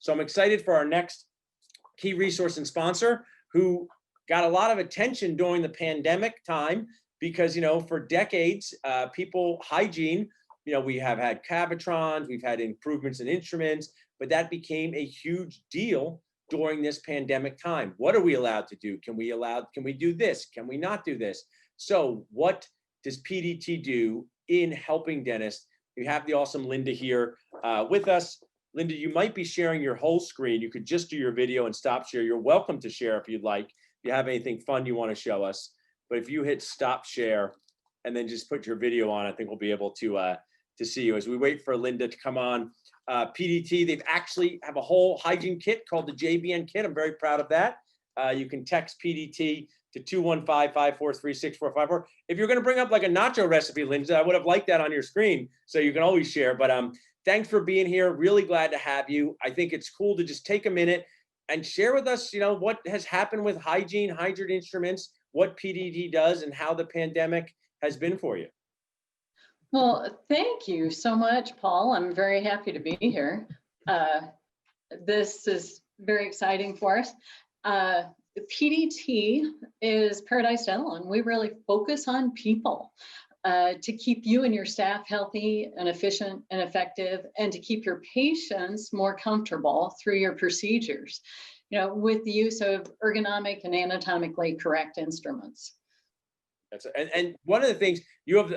So I'm excited for our next key resource and sponsor, who got a lot of attention during the pandemic time because, for decades, hygiene, we have had Cabotrons, we've had improvements in instruments, but that became a huge deal during this pandemic time. What are we allowed to do? Can we do this? Can we not do this? So what does PDT do in helping dentists? We have the awesome Linda here with us. Linda, you might be sharing your whole screen. You could just do your video and stop share. You're welcome to share if you'd like. If you have anything fun you want to show us. But if you hit stop share and then just put your video on, I think we'll be able to see you as we wait for Linda to come on. PDT, they've actually have a whole hygiene kit called the JBN kit. I'm very proud of that. You can text PDT to 215-543-6454. If you're going to bring up like a nacho recipe, Linda, I would have liked that on your screen, so you can always share. But thanks for being here. Really glad to have you. I think it's cool to just take a minute and share with us, what has happened with hygiene instruments, what PDT does, and how the pandemic has been for you. Well, thank you so much, Paul. I'm very happy to be here. This is very exciting for us. PDT is Paradise Dental, and we really focus on people to keep you and your staff healthy and efficient and effective, and to keep your patients more comfortable through your procedures, with the use of ergonomic and anatomically correct instruments. And one of the things we have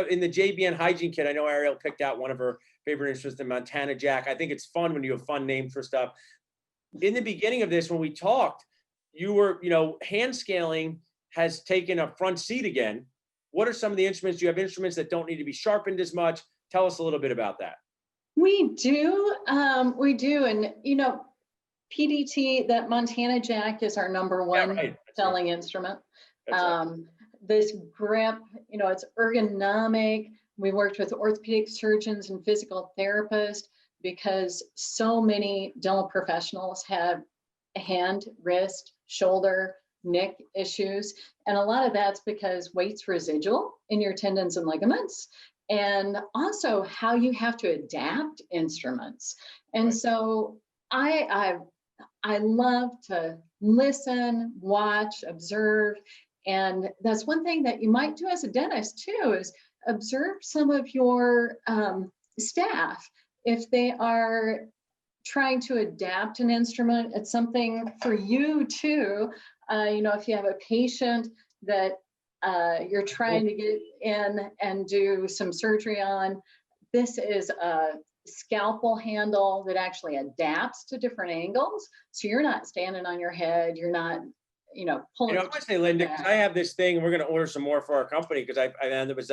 in the JBN hygiene kit, I know Ariel picked out one of her favorite instruments, the Montana Jack. I think it's fun when you have fun names for stuff. In the beginning of this, when we talked, you were, hand scaling has taken a front seat again. What are some of the instruments? Do you have instruments that don't need to be sharpened as much? Tell us a little bit about that. We do. And, PDT, that Montana Jack is our #1 selling instrument. This grip, it's ergonomic. We worked with orthopedic surgeons and physical therapists because so many dental professionals have hand, wrist, shoulder, neck issues. And a lot of that's because weight's residual in your tendons and ligaments, and also how you have to adapt instruments. And so I love to listen, watch, observe. And that's one thing that you might do as a dentist too, is observe some of your staff. If they are trying to adapt an instrument, it's something for you too. If you have a patient that you're trying to get in and do some surgery on, this is a scalpel handle that actually adapts to different angles. So you're not standing on your head, you're not pulling. I want to say, Linda, because I have this thing, and we're going to order some more for our company, because there was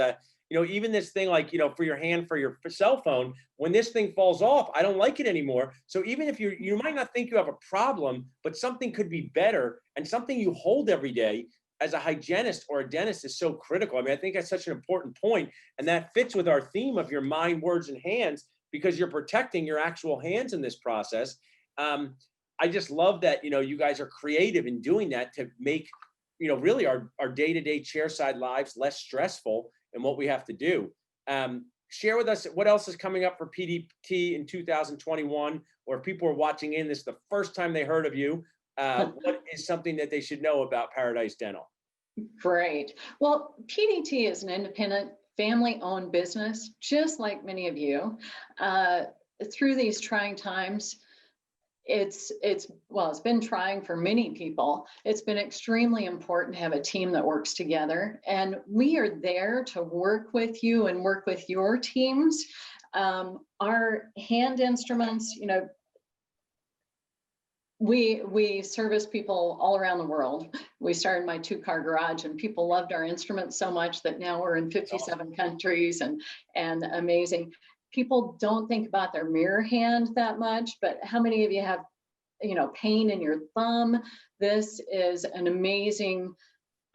even this thing like, for your hand, for your cell phone, when this thing falls off, I don't like it anymore. So even if you might not think you have a problem, but something could be better, and something you hold every day as a hygienist or a dentist is so critical. I think that's such an important point, and that fits with our theme of your mind, words, and hands, because you're protecting your actual hands in this process. I just love that, you guys are creative in doing that to make, really our day-to-day chairside lives less stressful in what we have to do. Share with us what else is coming up for PDT in 2021, or if people are watching this is the first time they heard of you, what is something that they should know about Paradise Dental? Great. Well, PDT is an independent, family-owned business, just like many of you. Through these trying times, it's been trying for many people. It's been extremely important to have a team that works together, and we are there to work with you and work with your teams. Our hand instruments, we service people all around the world. We started my 2-car garage, and people loved our instruments so much that now we're in 57 countries, and amazing. People don't think about their mirror hand that much, but how many of you have, pain in your thumb? This is an amazing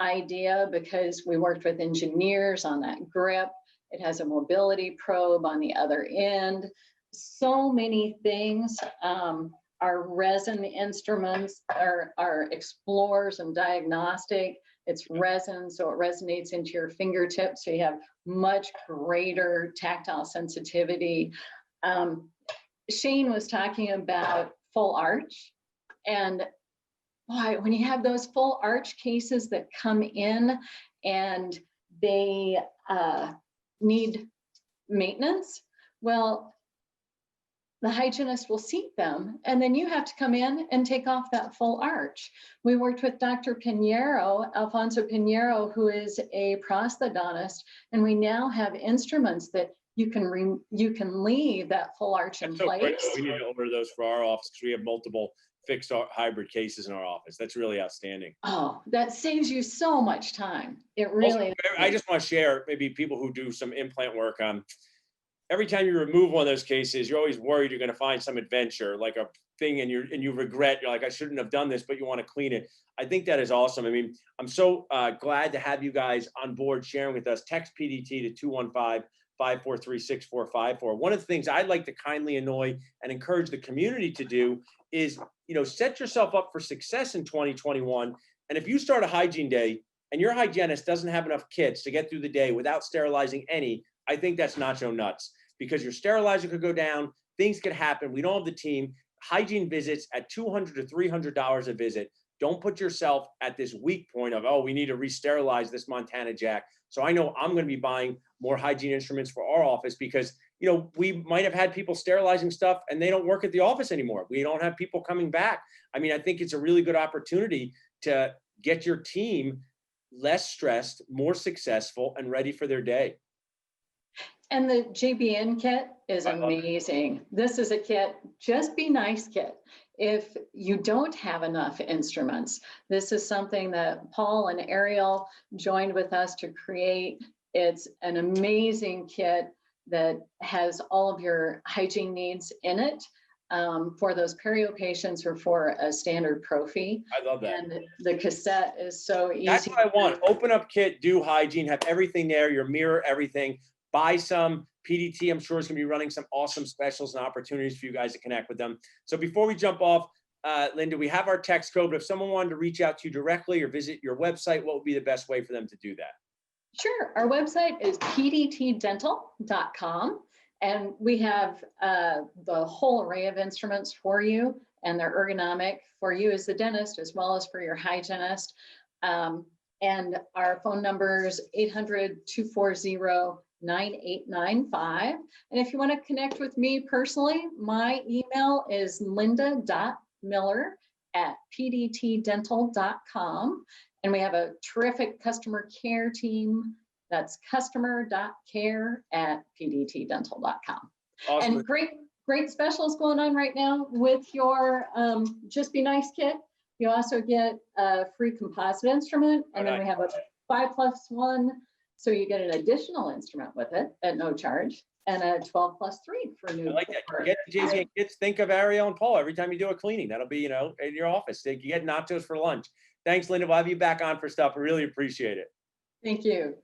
idea because we worked with engineers on that grip. It has a mobility probe on the other end. So many things. Our resin instruments are explorers and diagnostic. It's resin, so it resonates into your fingertips, so you have much greater tactile sensitivity. Shane was talking about full arch. And boy, when you have those full arch cases that come in and they need maintenance, well, the hygienist will seat them, and then you have to come in and take off that full arch. We worked with Dr. Pinheiro, Alfonso Pinheiro, who is a prosthodontist, and we now have instruments that you can leave that full arch in place. Great. We need to order those for our office because we have multiple fixed hybrid cases in our office. That's really outstanding. Oh, that saves you so much time. It really. Also, I just want to share, maybe people who do some implant work, every time you remove one of those cases, you're always worried you're going to find some adventure, like a thing, and you regret, you're like, I shouldn't have done this, but you want to clean it. I think that is awesome. I mean, I'm so glad to have you guys on board sharing with us. Text PDT to 215-543-6454. One of the things I'd like to kindly annoy and encourage the community to do is, set yourself up for success in 2021. And if you start a hygiene day and your hygienist doesn't have enough kits to get through the day without sterilizing any, I think that's nacho nuts, because your sterilizer could go down, things could happen. We don't have the team. Hygiene visits at $200 to $300 a visit. Don't put yourself at this weak point of, oh, we need to re-sterilize this Montana Jack. So I know I'm going to be buying more hygiene instruments for our office because, we might have had people sterilizing stuff and they don't work at the office anymore. We don't have people coming back. I mean, I think it's a really good opportunity to get your team less stressed, more successful, and ready for their day. And the JBN kit is amazing. This is a kit, just be nice kit. If you don't have enough instruments, this is something that Paul and Ariel joined with us to create. It's an amazing kit that has all of your hygiene needs in it for those perio patients or for a standard prophy. I love that. And the cassette is so easy. That's what I want. Open up kit, do hygiene, have everything there, your mirror, everything. Buy some. PDT, I'm sure, is going to be running some awesome specials and opportunities for you guys to connect with them. So before we jump off, Linda, we have our text code, but if someone wanted to reach out to you directly or visit your website, what would be the best way for them to do that? Sure. Our website is pdtdental.com, and we have the whole array of instruments for you, and they're ergonomic for you as the dentist as well as for your hygienist. And our phone number is 800-240-9895. And if you want to connect with me personally, my email is linda.miller@pdtdental.com. And we have a terrific customer care team. That's customer.care@pdtdental.com. Awesome. And great specials going on right now with your Just Be Nice kit. You also get a free composite instrument, and then we have a 5+1. So you get an additional instrument with it at no charge, and a 12+3 for new. I like that. Get the JC kids. Think of Ariel and Paul every time you do a cleaning. That'll be, in your office. You get nachos for lunch. Thanks, Linda. We'll have you back on for stuff. I really appreciate it. Thank you.